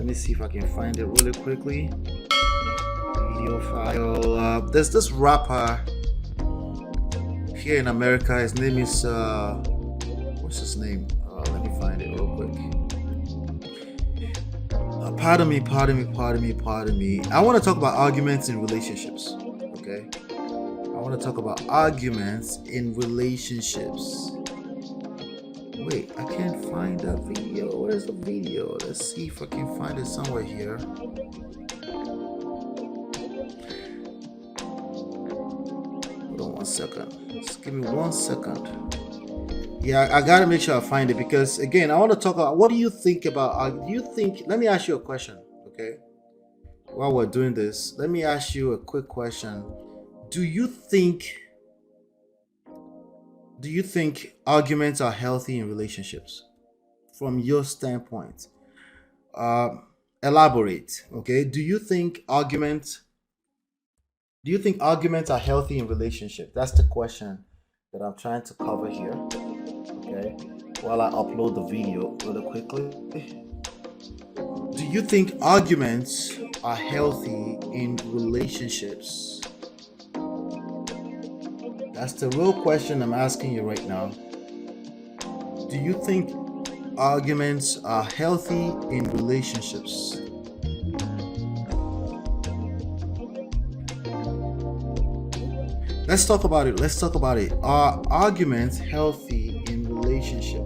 Let me see if I can find it really quickly. Video file. There's this rapper here in America. His name is what's his name? Let me find it real quick. Pardon me. I want to talk about arguments in relationships. Okay, I want to talk about arguments in relationships. Wait, I can't find that video. Where's the video? Let's see if I can find it somewhere here. Hold on 1 second. Just give me 1 second. Yeah, I gotta make sure I find it, because again, I want to talk about, what do you think about, let me ask you a question, okay? While we're doing this, let me ask you a quick question. Do you think arguments are healthy in relationships from your standpoint? Elaborate, okay? Do you think arguments are healthy in relationship? That's the question that I'm trying to cover here, okay? While I upload the video really quickly. Do you think arguments are healthy in relationships? That's the real question I'm asking you right now. Do you think arguments are healthy in relationships? Let's talk about it. Are arguments healthy in relationship?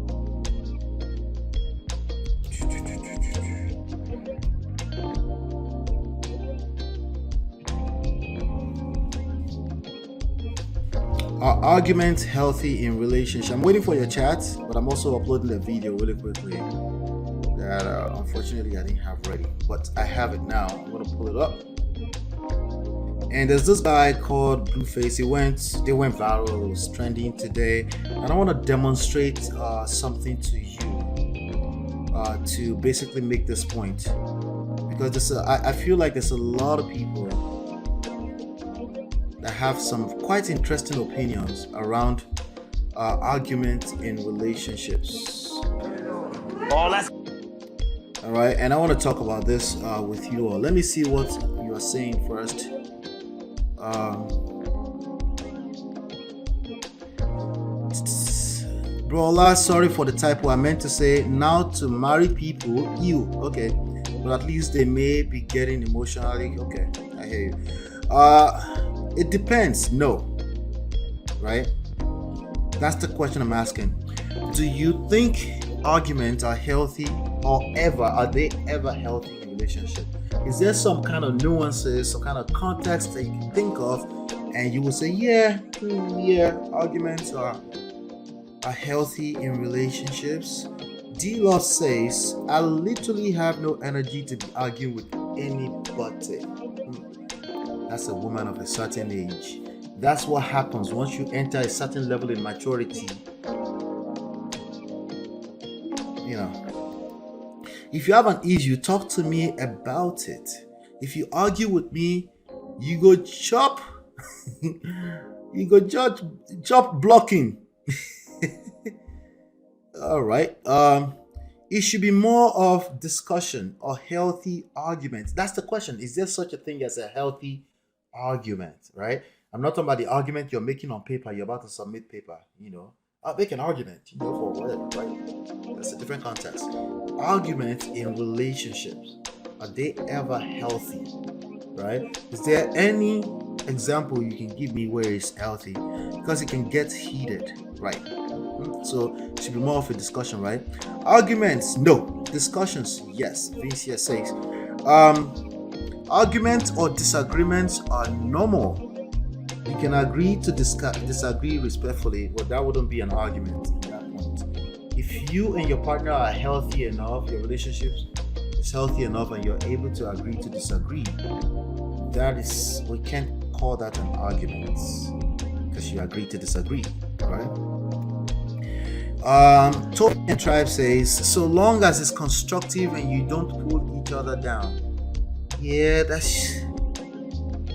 Are arguments healthy in relationship? I'm waiting for your chat, but I'm also uploading a video really quickly that unfortunately I didn't have ready, but I have it now. I'm gonna pull it up. And there's this guy called Blueface. They went viral. It was trending today, and I want to demonstrate something to you to basically make this point, because I feel like there's a lot of people that have some quite interesting opinions around arguments in relationships. All right, and I want to talk about this with you all. Let me see what you are saying first. Bro, sorry for the typo. I meant to say, now to marry people, you okay, but at least they may be getting emotionally. Okay, I hear you. It depends. No, right? That's the question I'm asking. Do you think arguments are healthy, or are they ever healthy in relationship? Is there some kind of nuances, some kind of context that you can think of, and you will say, yeah, arguments are healthy in relationships? D-Love says, I literally have no energy to be arguing with anybody. That's a woman of a certain age. That's what happens once you enter a certain level in maturity. You know, if you have an issue, talk to me about it. If you argue with me, you go chop, chop blocking. All right. It should be more of discussion or healthy arguments. That's the question. Is there such a thing as a healthy argument, right? I'm not talking about the argument you're making on paper. You're about to submit paper, I'll make an argument, for whatever, right? That's a different context. Arguments in relationships, are they ever healthy, right? Is there any example you can give me where it's healthy? Because it can get heated, right? So it should be more of a discussion, right? Arguments, no. Discussions, yes. Vinci says, arguments or disagreements are normal. You can agree to disagree respectfully, but that wouldn't be an argument at that point. If you and your partner are healthy enough, your relationship is healthy enough, and you're able to agree to disagree, we can't call that an argument, because you agree to disagree, right? Token Tribe says, so long as it's constructive and you don't pull each other down. Yeah,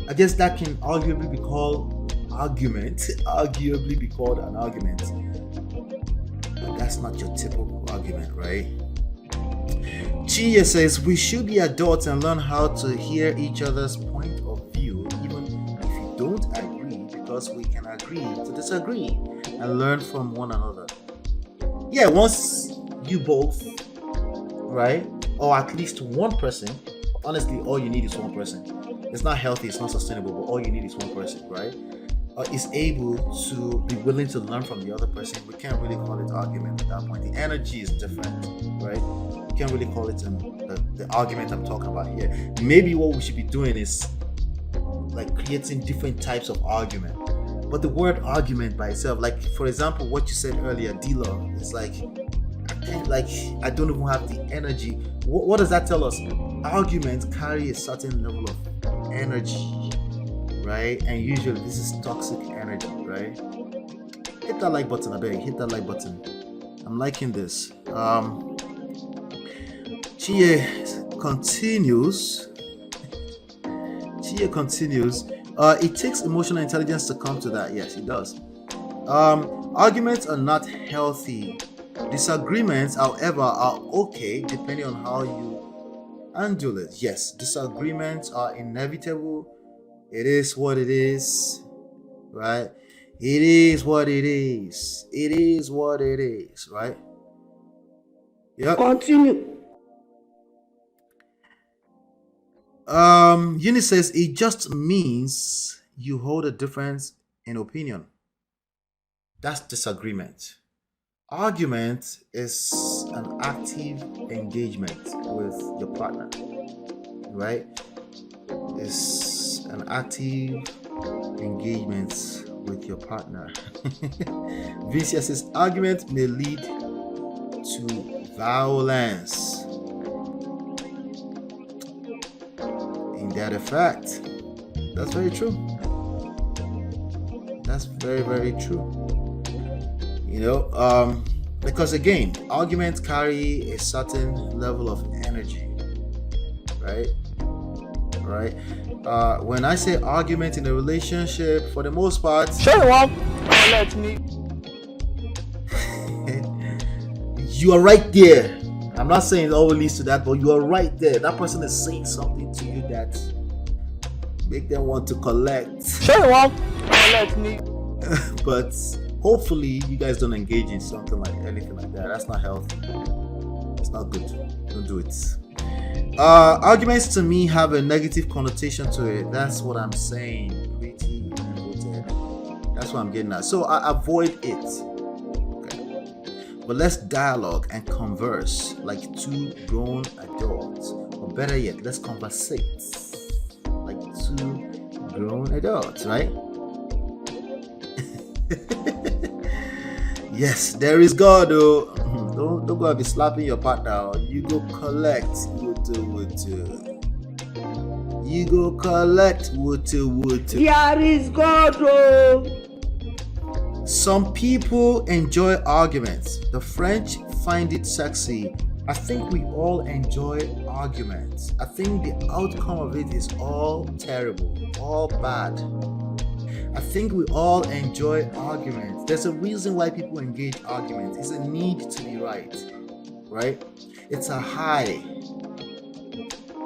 I guess that can arguably be called an argument, but that's not your typical argument, right? Chia says we should be adults and learn how to hear each other's point of view, even if you don't agree, because we can agree to disagree and learn from one another. Yeah, once you both, right, or at least one person, honestly, all you need is one person. It's not healthy, it's not sustainable, but all you need is one person, right? Is able to be willing to learn from the other person. We can't really call it argument at that point. The energy is different, right? You can't really call it the argument I'm talking about here. Maybe what we should be doing is like creating different types of argument. But the word argument by itself, like for example, what you said earlier, D-Love, it's like I don't even have the energy. What does that tell us? Arguments carry a certain level of energy, right? And usually this is toxic energy, right? Hit that like button, I beg. Hit that like button. I'm liking this. Chia continues. It takes emotional intelligence to come to that. Yes, it does. Arguments are not healthy. Disagreements, however, are okay depending on how you handle it. Yes, disagreements are inevitable. It is what it is, right? It is what it is. It is what it is, right? Yep. Continue. Eunice says it just means you hold a difference in opinion. That's disagreement. Argument is an active engagement with your partner, right? It's an active engagement with your partner. Vicia says argument may lead to violence. Ain't that a fact? That's very true. That's very, very true. You know, because again, arguments carry a certain level of energy, right? Right? When I say argument in a relationship, for the most part, Let me. you are right there. I'm not saying it always leads to that, but you are right there. That person is saying something to you that make them want to collect. Let me. But hopefully you guys don't engage in something like anything like that. That's not healthy. It's not good. Don't do it. Arguments to me have a negative connotation to it. That's what I'm saying. Pretty noted. That's what I'm getting at. So I avoid it. Okay. But let's dialogue and converse like two grown adults. Or better yet, let's conversate like two grown adults, right? Yes, there is God though. Don't go and be slapping your partner. You go collect You go collect wood. There is God oh. Some people enjoy arguments. The French find it sexy. I think we all enjoy arguments. I think the outcome of it is all terrible, all bad. I think we all enjoy arguments. There's a reason why people engage arguments. It's a need to be right? It's a high.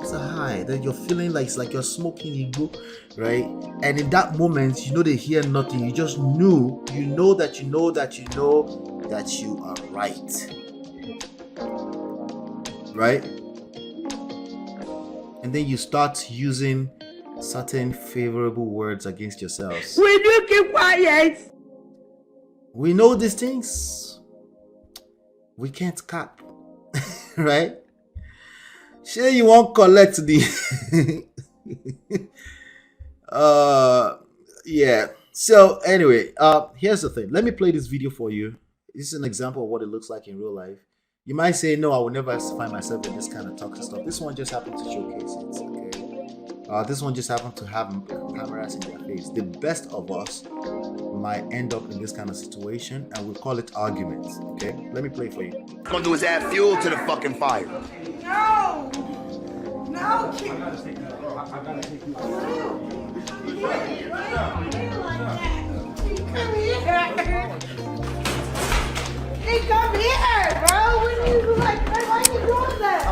It's a high that you're feeling like it's like you're smoking ego, right? And in that moment, you know they hear nothing. You just know that you are right. Right? And then you start using certain favorable words against yourselves. Will you keep quiet? We know these things. We can't cap. Right? Sure, you won't collect the yeah. So anyway, here's the thing. Let me play this video for you. This is an example of what it looks like in real life. You might say, no, I will never find myself in this kind of toxic stuff. This one just happened to showcase it, okay? This one just happened to have cameras in their face. The best of us might end up in this kind of situation, and we'll call it arguments, okay? Let me play for you. What I'm gonna do is add fuel to the fucking fire. No! No! I gotta take you out. He come here, bro. When you like, why are you doing that?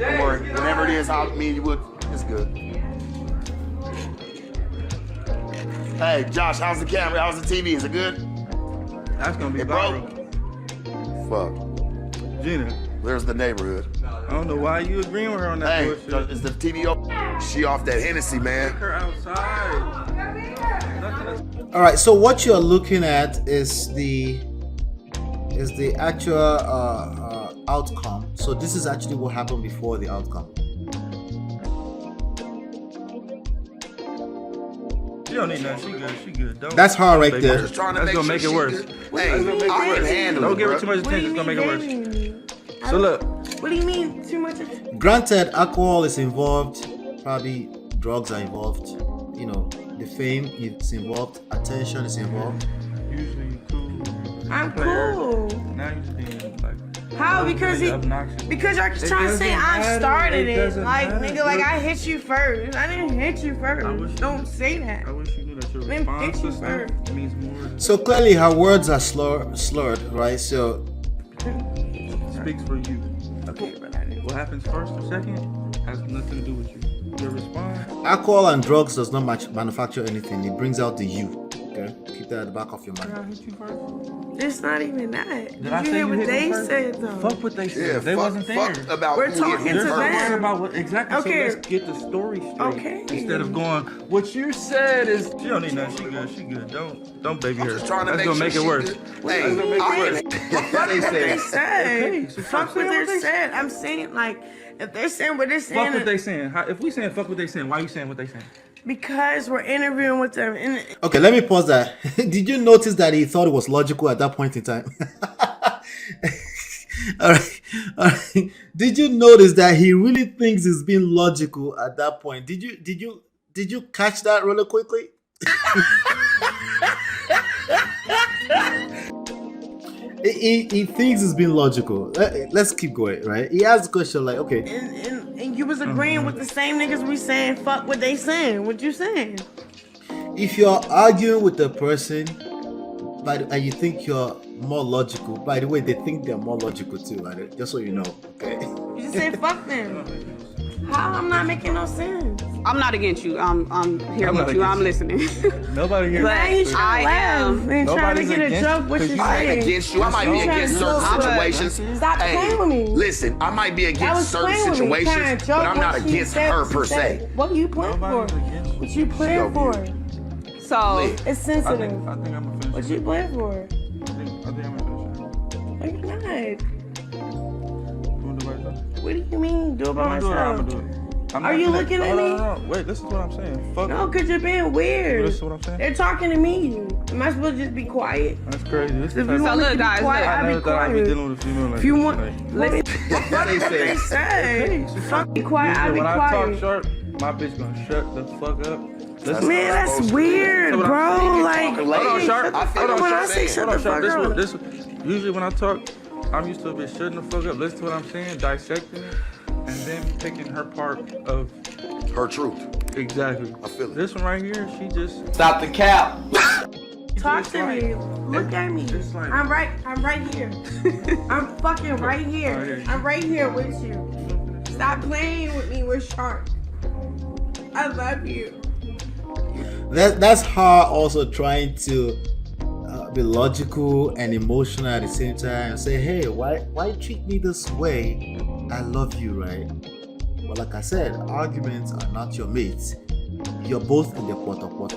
Don't worry. Whenever it is, I'll meet you with. It's good. Hey, Josh, how's the camera? How's the TV? Is it good? That's gonna be Hey, viral. Fuck. Gina, There's the neighborhood. I don't know why you agreeing with her on that Hey, bullshit. is the TV up? She off that Hennessy, man. Take her outside. All right, so what you're looking at is the actual outcome. So this is actually what happened before the outcome. She don't need nothing. She good. She good. Don't, That's her right baby. there. Just trying to That's make gonna make sure it she worse. good. Hey, I can handle Don't it, give her bro. too much attention. It's gonna make it worse. So look, What do you mean too much? Granted, alcohol is involved, probably drugs are involved, you know, the fame is involved, attention is involved. usually you cool. I'm player. cool. Now you just being like. How? Because really he. obnoxious. Because you're just It trying to say doesn't I matter. started It it. doesn't Like, matter. nigga, like I hit you first. I didn't hit you I wish first. you- Don't say that. I wish you knew that your Let me response fix to you stuff first. means more. So clearly her words are slurred, right? So Speaks for you. Okay, but I didn't. What happens first or second has nothing to do with you. Your response. alcohol and drugs does not manufacture anything. It brings out the you. Okay, keep that at the back of your Did I mind. hit you first? It's not even that. Did I you say hear you what hit me they first? said though? Fuck what they said. Yeah, they wasn't there. fuck about We're who talking hit to me They're first. talking them. about what exactly. Okay. So let's get the story straight. Okay. Instead of going, what you said is she don't need nothing. She good. She good. Don't baby her. Just trying to That's make gonna sure make it she worse. good. Hey, That's gonna make it worse. Fuck They what they said. said. Okay, so Fuck what say they said. I'm saying like, if they're saying what they're saying, Fuck what they saying. If we saying fuck what they saying, why you saying what they saying? because we're interviewing with them. And Okay, let me pause that. Did you notice that he thought it was logical at that point in time? All right. Did you notice that he really thinks it's being logical at that point? Did you catch that really quickly? He thinks it's being logical. Let's keep going, right? He asked the question like, okay, and you was agreeing with the same niggas we saying fuck what they saying. What you saying? if you're arguing with a person, and you think you're more logical, by the way, they think they're more logical too, right? Just so you know, okay? You just said fuck them. How? I'm not making no sense. I'm not against you. I'm here I'm not with you. I'm against listening. Nobody here. But Now you trying I to laugh am. and trying to Nobody's get a against joke what you, you 'cause I ain't saying. against you. I might be You trying against to certain look, situations. Stop playing with me. Listen, I might be That against was certain playing with me. Trying situations, to joke but I'm not what she against said, her she per said. se. What you playing for? Nobody's against you. What you playing for? So It's I sensitive. think I'm gonna finish. What you playing for? I think I'm gonna finish. No, you're not. You wanna do it by yourself? What do you mean? Do it by I'm gonna do it. I'm myself. gonna do it. I'm Are not you gonna- looking at no, me? No. Wait, this is what I'm saying. Fuck. No, because you're being weird. This is what I'm saying. They're talking to me. Am I supposed to just be quiet? That's crazy. This If is you So want me look, to be guys, quiet, look. I I'll never be thought I'd be quiet. dealing with a female like If you this. want, Like, let me. Fuck they what they say. say. Fuck be quiet. I'll be when I talk quiet. sharp, my bitch gonna shut the fuck up. Listen, Man, that's weird, So what I'm bro. saying, Like, talking late. hold on, hey, sharp. shut the I fuck feel up what when I you're say saying. shut Hold the on, fuck sharp. up. This usually when I talk, I'm used to a bitch shutting the fuck up, listen to what I'm saying, dissecting it, and then picking her part of Her truth. exactly. I feel it. This one right here, she just Stop the cap. Talk It's to like- me. Look at me. it's like- I'm right here. I'm fucking right here. Alright. I'm right here with you. Stop playing with me with Shark. I love you. That's her also trying to be logical and emotional at the same time and say, hey, why treat me this way? I love you, right? But like I said, arguments are not your mates. You're both in the quarter.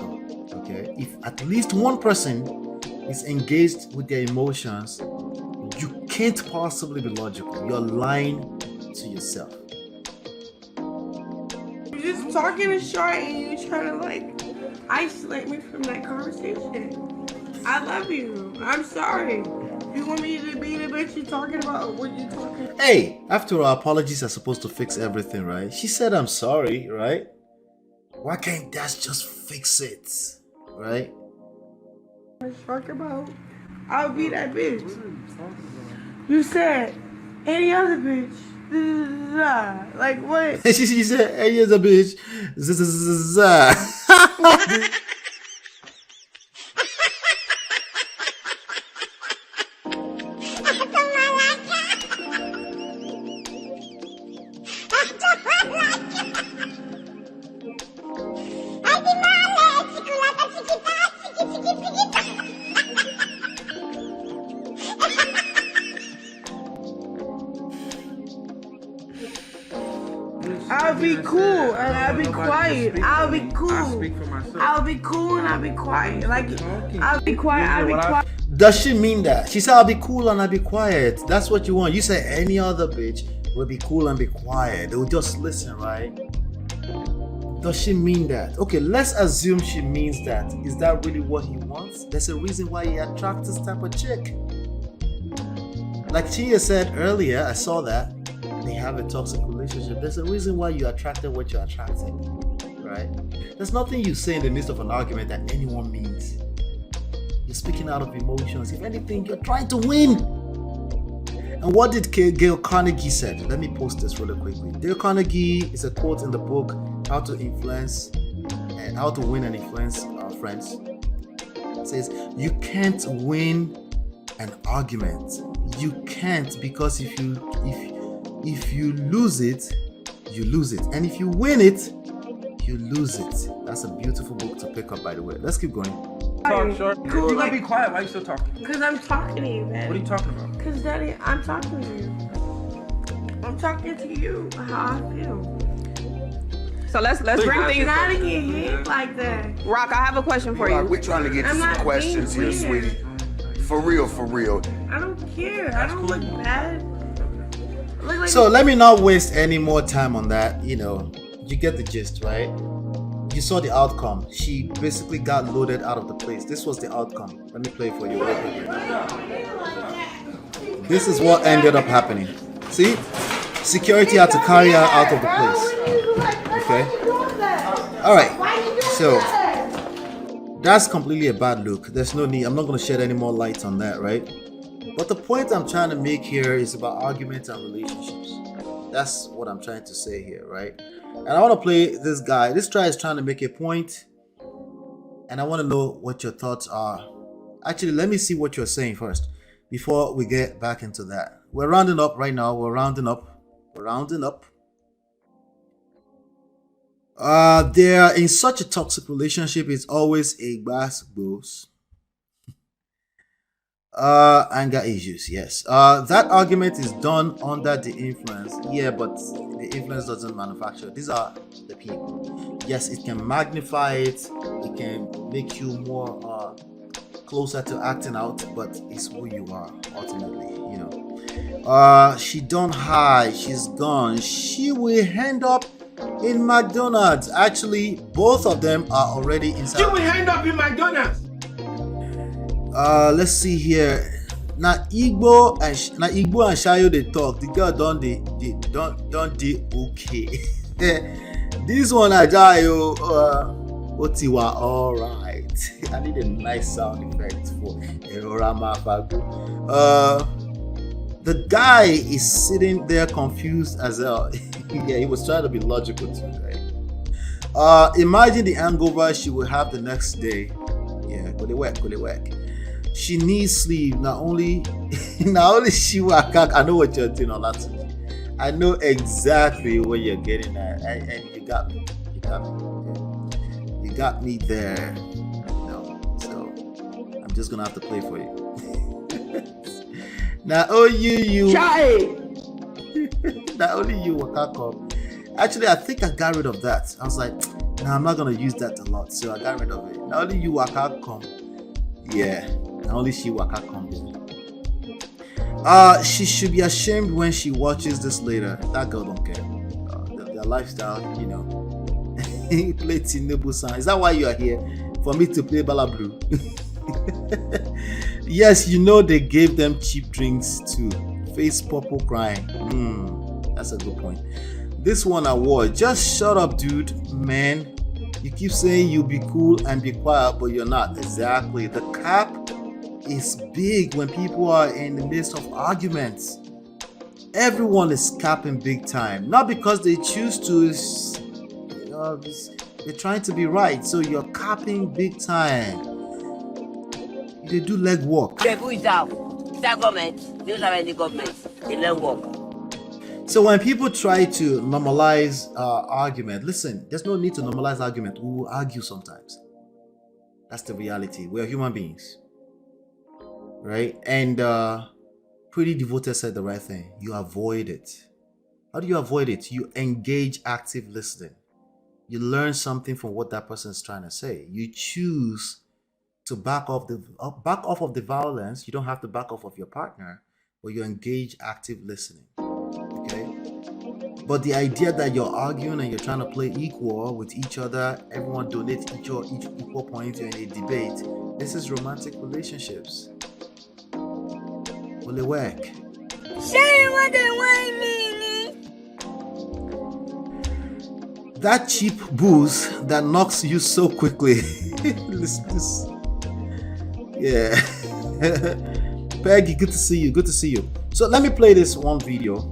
Okay? If at least one person is engaged with their emotions, you can't possibly be logical. You're lying to yourself. You're just talking to Shark and you trying to like isolate me from that conversation. I love you. I'm sorry. You want me to be the bitch you talking about? What you talking about? Hey, after all, apologies are supposed to fix everything, right? She said I'm sorry, right? Why can't that just fix it, right? Shark about? I'll be that bitch. You said any other bitch. Like what? she said, hey, here's a bitch. I'll be cool and I'll be quiet. I'll be cool. I speak for myself. I'll be cool and I'll be quiet. Like, I'll be quiet. I'll be quiet. Does she mean that? She said, I'll be cool and I'll be quiet. That's what you want. You say any other bitch will be cool and be quiet. They will just listen, right? Does she mean that? Okay, let's assume she means that. Is that really what he wants? There's a reason why he attracts this type of chick. Like Chia said earlier, I saw that they have a toxic relationship. There's a reason why you attracted what you're attracting, right? There's nothing you say in the midst of an argument that anyone means. You're speaking out of emotions. If anything, you're trying to win. And what did Dale Carnegie said? Let me post this really quickly. Dale Carnegie is a quote in the book How to Influence and How to Win and Influence Our Friends. It says, you can't win an argument. You can't, because if you lose it, you lose it. And if you win it, you lose it. That's a beautiful book to pick up, by the way. Let's keep going. Talk short. Cool, You gotta like- be quiet. Why you still talking? Because I'm talking to you, man. What are you talking about? Because, Daddy, I'm talking to you. I'm talking to you how I feel. So let's bring I'm things. not to get hit like that. Rock, I have a question for you. We're trying to get to I'm some not questions being here, weird. sweetie. For real, for real. I don't care. I don't look bad. I look like So let me not waste any more time on that. You know, you get the gist, right? You saw the outcome. She basically got loaded out of the place. This was the outcome. Let me play it for you. This is what ended up happening. See? Security had to carry her out of the place. Okay? Alright. So, that's completely a bad look. There's no need. I'm not going to shed any more light on that, right? But the point I'm trying to make here is about arguments and relationships. That's what I'm trying to say here, right? And I want to play this guy. This guy is trying to make a point, and I want to know what your thoughts are. Actually, let me see what you're saying first before we get back into that. We're rounding up right now. We're rounding up. They're in such a toxic relationship. It's always a glass goes. Anger issues, yes. That argument is done under the influence. Yeah, but the influence doesn't manufacture. These are the people. Yes, it can magnify it. It can make you more closer to acting out, but it's who you are ultimately, you know. She don't hide. She's gone. She will end up in McDonald's. Actually, both of them are already inside. You will end up in McDonald's. Let's see here. Now Igbo and Shayo they talk. The girl don't okay. This one Ajayo Otiwa alright. I need a nice sound effect for Erorama Fago. The guy is sitting there confused as hell. Yeah, he was trying to be logical too, right? Imagine the hangover she will have the next day. Yeah, could it work? She needs sleep. Not only she will attack. I know what you're doing on that. I know exactly what you're getting at, and you got me. You got me there. No, so I'm just gonna have to play for you. Now, you. Not only you waka come. Actually, I think I got rid of that. I was like, nah, I'm not gonna use that a lot, so I got rid of it. Not only you waka come. Yeah. Only she waka come. She should be ashamed when she watches this later. That girl don't care. Their lifestyle, you know. Play Tinubu song. Is that why you are here? For me to play Bala Blue? Yes, you know they gave them cheap drinks too. Face purple crying. That's a good point. This one award. Just shut up, dude. Man. You keep saying you'll be cool and be quiet, but you're not. Exactly. The cap is big when people are in the midst of arguments. Everyone is capping big time, not because they choose to. They're trying to be right, so you're capping big time. They do leg work. Who is that? Is that government? They don't have any government. They learn work. So when people try to normalize argument, listen, there's no need to normalize argument. We will argue sometimes. That's the reality. We're human beings. Right? And Pretty Devoted said the right thing. You avoid it. How do you avoid it? You engage active listening. You learn something from what that person is trying to say. You choose to back off of the violence. You don't have to back off of your partner, but you engage active listening. Okay? But the idea that you're arguing and you're trying to play equal with each other, everyone donates each equal point, you're in a debate. This is romantic relationships. Will it work? That cheap booze that knocks you so quickly. Yeah. Peggy, good to see you. Good to see you. So let me play this one video.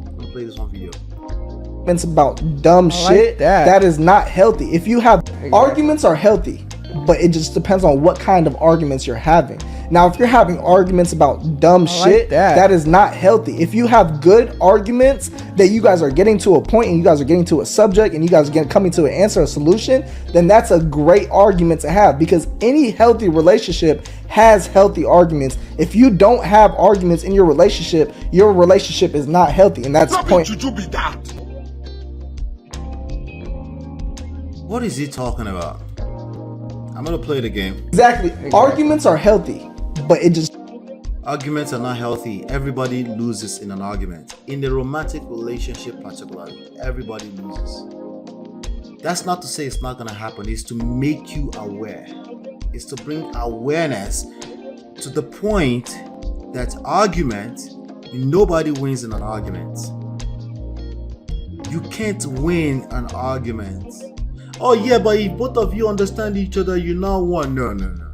It's about dumb shit that is not healthy. If you have arguments are healthy, but it just depends on what kind of arguments you're having. Now, if you're having arguments about dumb shit, that is not healthy. If you have good arguments that you guys are getting to a point and you guys are getting to a subject and you guys are coming to an answer, a solution, then that's a great argument to have, because any healthy relationship has healthy arguments. If you don't have arguments in your relationship is not healthy, and that's the point. What is he talking about? I'm gonna play the game. Exactly. Arguments are healthy, but it just... Arguments are not healthy. Everybody loses in an argument. In the romantic relationship particularly, everybody loses. That's not to say it's not gonna happen. It's to make you aware. It's to bring awareness to the point that nobody wins in an argument. You can't win an argument. Oh yeah, but if both of you understand each other, you now won. No.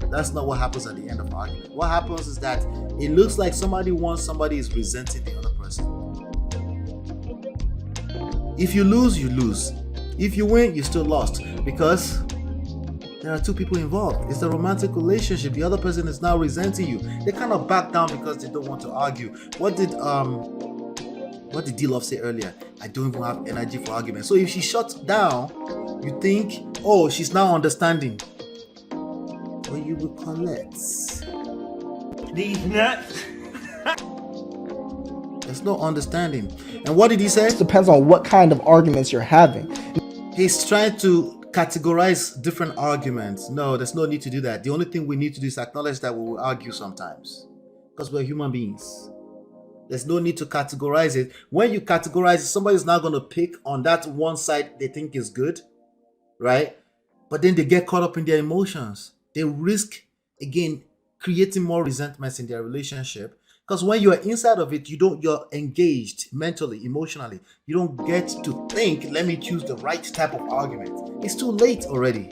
That's not what happens at the end of an argument. What happens is that it looks like somebody wants, somebody is resenting the other person. If you lose, you lose. If you win, you still lost, because there are two people involved. It's a romantic relationship. The other person is now resenting you. They kind of back down because they don't want to argue. What did D-Love say earlier? I don't even have energy for argument. So if she shuts down, you think, oh, she's now understanding. But you will collect. These nuts. There's no understanding. And what did he say? It depends on what kind of arguments you're having. He's trying to categorize different arguments. No, there's no need to do that. The only thing we need to do is acknowledge that we will argue sometimes, because we're human beings. There's no need to categorize it. When you categorize it, somebody's not going to pick on that one side they think is good, right? But then they get caught up in their emotions. They risk, again, creating more resentments in their relationship. Because when you're inside of it, you're engaged mentally, emotionally. You don't get to think, let me choose the right type of argument. It's too late already.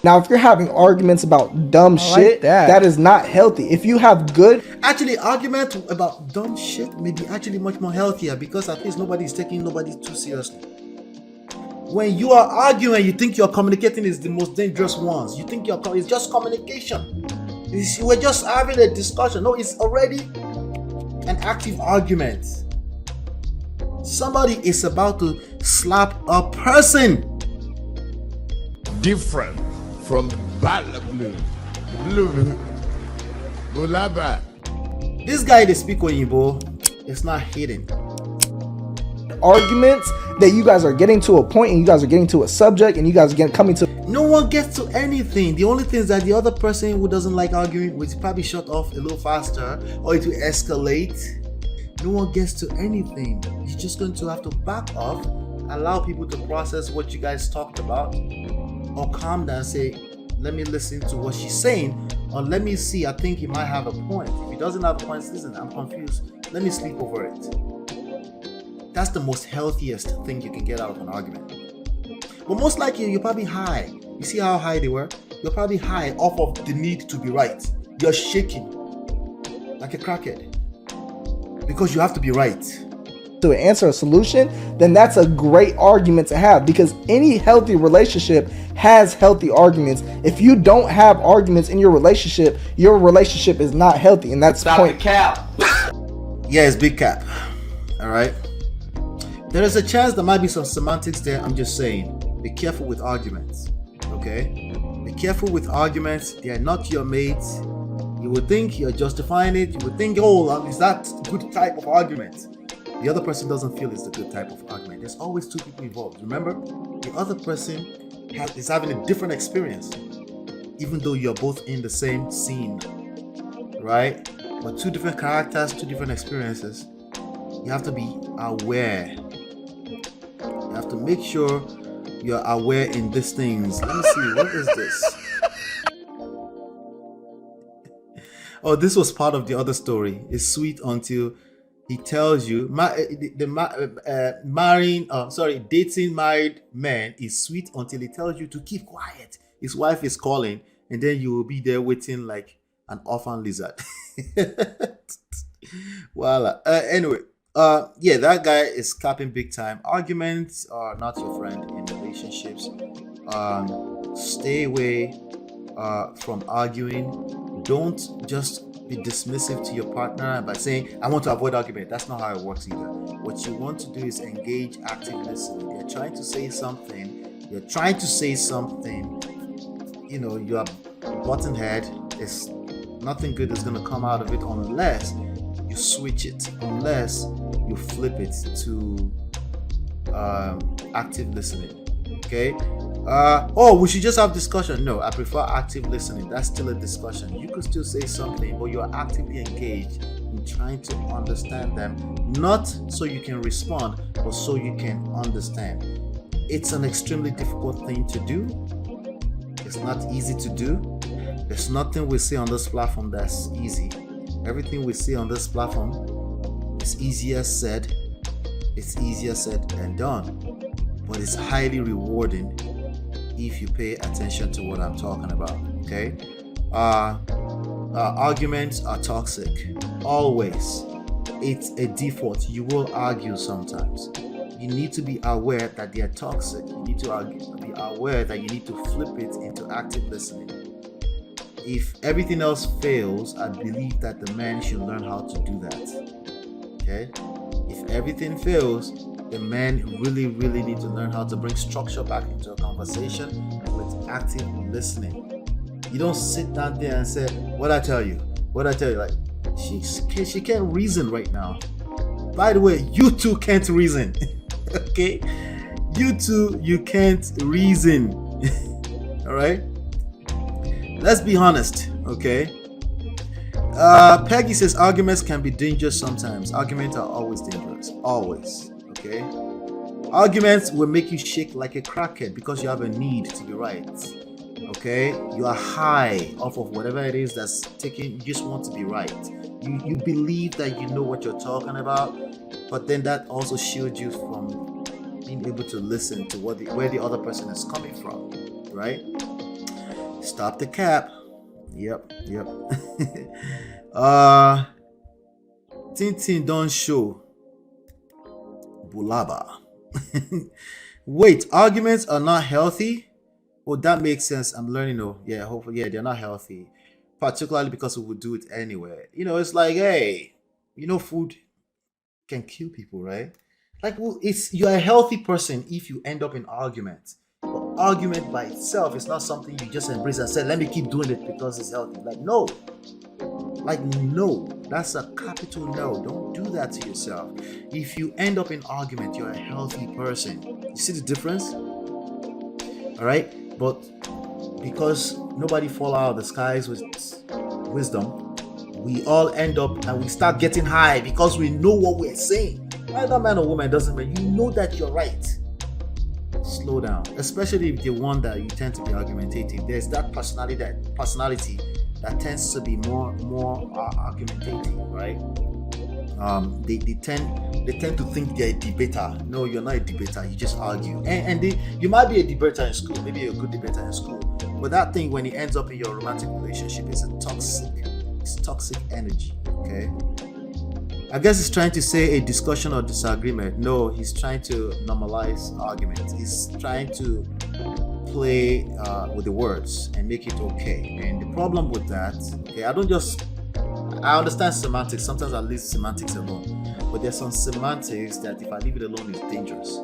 Now, if you're having arguments about dumb shit, that is not healthy. If you have good... Actually, argument about dumb shit may be actually much more healthier, because at least nobody's taking nobody too seriously. When you are arguing, you think you're communicating is the most dangerous ones. You think it's just communication. We're just having a discussion. No, it's already an active argument. Somebody is about to slap a person. Different from blue. This guy, they speak Oyinbo. It's not hidden. Arguments that you guys are getting to a point and you guys are getting to a subject and you guys are coming to... No one gets to anything. The only thing is that the other person who doesn't like arguing will probably shut off a little faster, or it will escalate. No one gets to anything. You're just going to have to back off, allow people to process what you guys talked about, or calm down and say, let me listen to what she's saying, or let me see, I think he might have a point. If he doesn't have a point, listen, I'm confused. Let me sleep over it. That's the most healthiest thing you can get out of an argument. But most likely, you're probably high. You see how high they were? You're probably high off of the need to be right. You're shaking like a crackhead because you have to be right. To answer a solution, then that's a great argument to have, because any healthy relationship has healthy arguments. If you don't have arguments in your relationship is not healthy, and that's the point. The cap. Yeah, it's big cap. All right. There is a chance there might be some semantics there. I'm just saying, be careful with arguments. Okay? Be careful with arguments. They are not your mates. You would think you're justifying it. You would think, oh, is that a good type of argument? the other person doesn't feel it's the good type of argument. There's always two people involved. Remember, the other person is having a different experience, even though you're both in the same scene, right? But two different characters, two different experiences. You have to be aware. You have to make sure you're aware in these things. Let me see, what is this? Oh, this was part of the other story. It's sweet until he tells you dating married men is sweet until he tells you to keep quiet. His wife is calling, and then you will be there waiting like an orphan lizard. Voila. Anyway, yeah, that guy is capping big time. Arguments are not your friend in relationships. Stay away from arguing. Don't just be dismissive to your partner by saying, I want to avoid argument. That's not how it works either. What you want to do is engage active listening. They're trying to say something. You're trying to say something. You know, you are button head. It's nothing good is going to come out of it unless you switch it, unless you flip it to active listening. Okay. We should just have discussion. No, I prefer active listening. That's still a discussion. You could still say something, but you are actively engaged in trying to understand them, not so you can respond, but so you can understand. It's an extremely difficult thing to do. It's not easy to do. There's nothing we see on this platform that's easy. Everything we see on this platform is easier said. It's easier said than done. But it's highly rewarding if you pay attention to what I'm talking about. Okay, arguments are toxic. Always, it's a default. You will argue sometimes. You need to be aware that they are toxic. You need to be aware that you need to flip it into active listening. If everything else fails, I believe that the man should learn how to do that. Okay, if everything fails, the men really need to learn how to bring structure back into a conversation with active listening. You don't sit down there and say, what I tell you? Like, she can't reason right now. By the way, you two can't reason. Okay? You two, you can't reason. All right? Let's be honest, okay? Peggy says arguments can be dangerous sometimes. Arguments are always dangerous. Always. Okay, arguments will make you shake like a crackhead because you have a need to be right. Okay, you are high off of whatever it is that's taking. You just want to be right. You believe that you know what you're talking about, but then that also shields you from being able to listen to where the other person is coming from. Right? Stop the cap. Yep. Tintin don't show. Bulaba. Wait, arguments are not healthy? Oh, that makes sense. I'm learning. Oh, yeah, hopefully, they're not healthy. Particularly because we would do it anyway. You know, it's like, hey, food can kill people, right? Like, well, you're a healthy person if you end up in argument. But argument by itself is not something you just embrace and say, let me keep doing it because it's healthy. Like, no. That's a capital no. Don't do that to yourself. If you end up in argument, you're a healthy person. You see the difference? All right, but because nobody fall out of the skies with wisdom, we all end up and we start getting high because we know what we're saying. Either man or woman doesn't matter. You know that you're right. Slow down, especially if the one that you tend to be argumentative. There's that personality that tends to be more argumentative, right? They tend to think they're a debater. No, you're not a debater. You just argue. And you might be a debater in school. Maybe you're a good debater in school. But that thing, when it ends up in your romantic relationship, is toxic energy. Okay. I guess he's trying to say a discussion or disagreement. No, he's trying to normalize arguments. He's trying to play with the words and make it okay. And the problem with that, okay, I understand semantics. Sometimes I leave semantics alone. But there's some semantics that if I leave it alone is dangerous.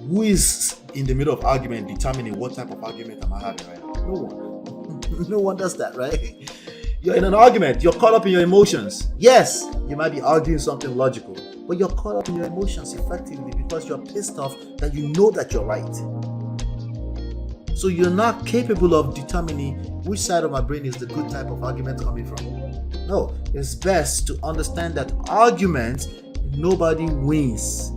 Who is in the middle of argument determining what type of argument am I having right now? No one. No one does that, right? You're in an argument. You're caught up in your emotions. Yes, you might be arguing something logical, but you're caught up in your emotions effectively because you're pissed off that you know that you're right. So you're not capable of determining which side of my brain is the good type of argument coming from. No, it's best to understand that arguments, nobody wins.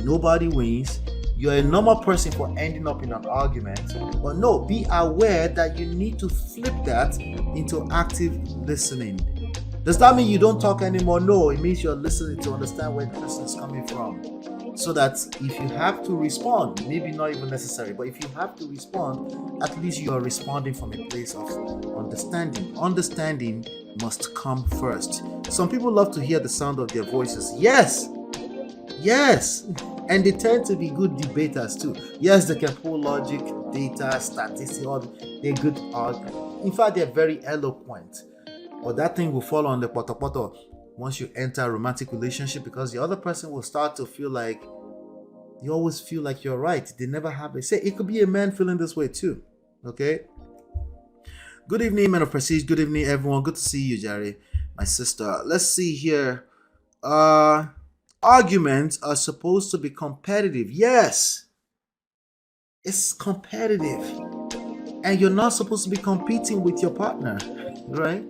Nobody wins. You're a normal person for ending up in an argument, but no, be aware that you need to flip that into active listening. Does that mean you don't talk anymore? No, it means you're listening to understand where the person is coming from. So that if you have to respond, maybe not even necessary, but if you have to respond, at least you are responding from a place of understanding. Understanding must come first. Some people love to hear the sound of their voices. Yes. And they tend to be good debaters too. Yes, they can pull logic, data, statistics, all. They're good arguments. In fact, they're very eloquent. But that thing will fall on the poto once you enter a romantic relationship, because the other person will start to feel like you always feel like you're right. They never have a say. It could be a man feeling this way too. Okay. Good evening, men of prestige. Good evening, everyone. Good to see you, Jerry, my sister. Let's see here. Arguments are supposed to be competitive. Yes, it's competitive, and you're not supposed to be competing with your partner, right?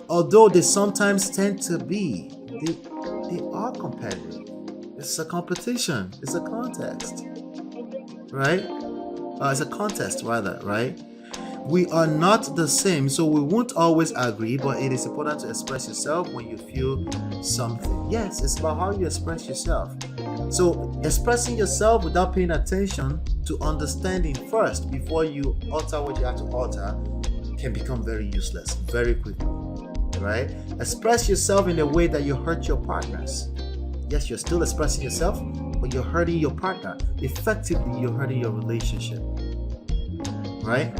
Although they sometimes tend to be, they are competitive. It's a competition. It's a contest, right? It's a contest rather, right? We are not the same, so we won't always agree, but it is important to express yourself when you feel something. Yes, it's about how you express yourself. So expressing yourself without paying attention to understanding first before you utter what you have to utter can become very useless very quickly, right? Express yourself in a way that you hurt your partners. Yes, you're still expressing yourself, but you're hurting your partner. Effectively, you're hurting your relationship, right?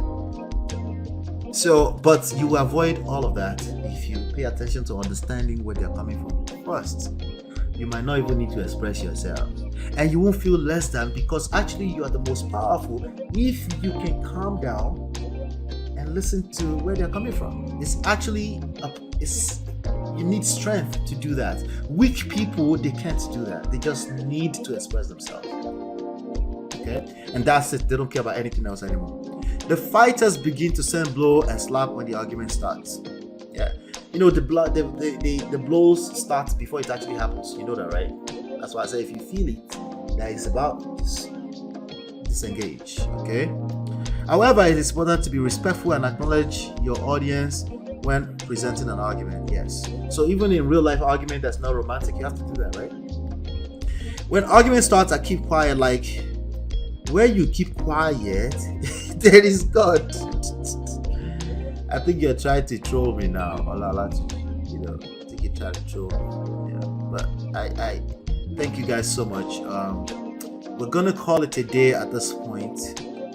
So, but you avoid all of that if you pay attention to understanding where they're coming from first. You might not even need to express yourself, and you won't feel less than, because actually you are the most powerful if you can calm down and listen to where they're coming from. It's actually you need strength to do that. Weak people, they can't do that. They just need to express themselves. Okay, and that's it. They don't care about anything else anymore. The fighters begin to send blow and slap when the argument starts. Yeah, you know, the blows start before it actually happens. You know that, right? That's why I say if you feel it, that is about disengage. Okay. However, it is important to be respectful and acknowledge your audience when presenting an argument. Yes. So even in real life argument that's not romantic, you have to do that, right? When argument starts, I keep quiet. Like where you keep quiet, there is God. I think you're trying to troll me now. I think you're trying to troll me. Yeah. But I thank you guys so much. We're gonna call it a day at this point.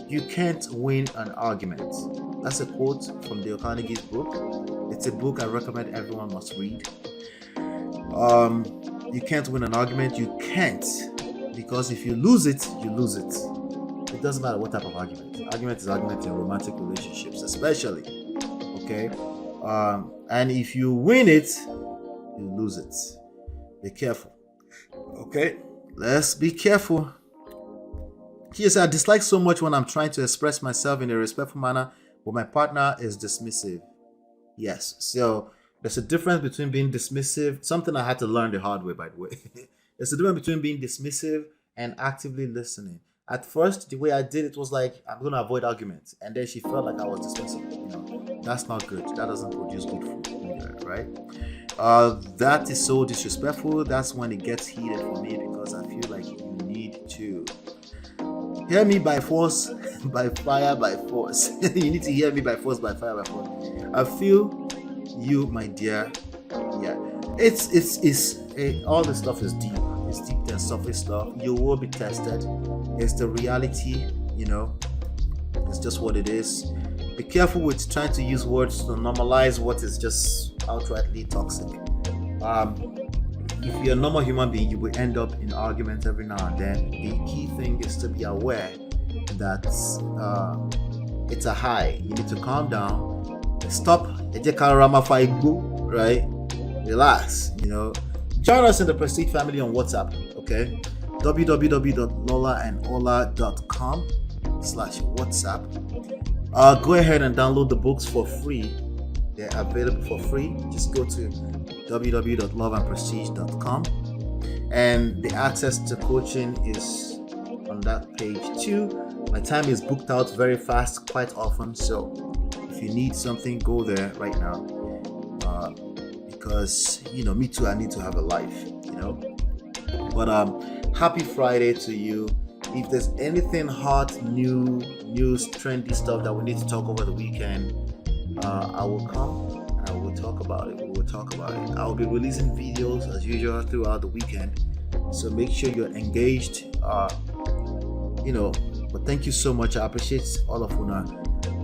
You can't win an argument. That's a quote from Dale Carnegie's book. It's a book I recommend everyone must read. You can't win an argument. You can't, because if you lose it, you lose it. It doesn't matter what type of argument. Argument is argument in romantic relationships, especially. Okay, and if you win it, you lose it. Be careful. Okay, let's be careful. Yes, I dislike so much when I'm trying to express myself in a respectful manner, but my partner is dismissive. Yes, so there's a difference between being dismissive, something I had to learn the hard way, by the way. There's a difference between being dismissive and actively listening. At first, the way I did it was like, I'm going to avoid arguments. And then she felt like I was dismissive. You know, that's not good. That doesn't produce good fruit either, right? That is so disrespectful. That's when it gets heated for me, because I feel like you need to hear me by force, by fire, by force. You need to hear me by force, by fire, by force. I feel you, my dear. Yeah, all this stuff is deep. It's deep than surface stuff. You will be tested. It's the reality, you know. It's just what it is. Be careful with trying to use words to normalize what is just outrightly toxic. If you're a normal human being, you will end up in arguments every now and then. The key thing is to be aware that it's a high. You need to calm down, stop, right? Relax, Join us in the Prestige family on WhatsApp, okay? www.nolaandola.com/WhatsApp. Go ahead and download the books for free. They're available for free. Just go to www.loveandprestige.com, and the access to coaching is on that page too. My time is booked out very fast quite often, so if you need something, go there right now, because me too, I need to have a life, but happy Friday to you. If there's anything hot, news, trendy stuff that we need to talk over the weekend, I will come and I will talk about it. We will talk about it. I will be releasing videos as usual throughout the weekend, so make sure you're engaged. But thank you so much. I appreciate all of you.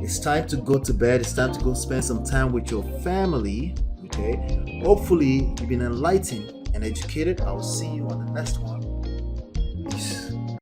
It's time to go to bed. It's time to go spend some time with your family. Okay. Hopefully you've been enlightened and educated. I will see you on the next one.